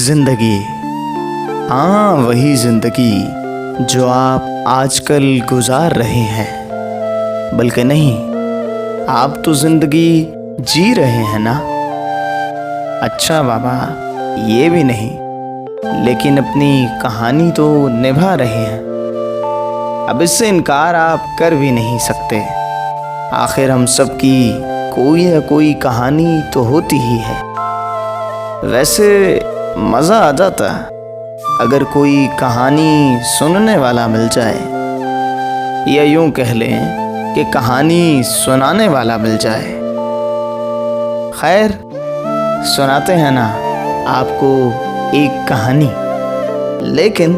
जिंदगी, हाँ वही जिंदगी जो आप आजकल गुजार रहे हैं। बल्कि नहीं, आप तो जिंदगी जी रहे हैं ना। अच्छा बाबा, ये भी नहीं, लेकिन अपनी कहानी तो निभा रहे हैं। अब इससे इनकार आप कर भी नहीं सकते। आखिर हम सब की कोई न कोई कहानी तो होती ही है। वैसे मज़ा आ जाता अगर कोई कहानी सुनने वाला मिल जाए, या यूं कह लें कि कहानी सुनाने वाला मिल जाए। खैर, सुनाते हैं ना आपको एक कहानी, लेकिन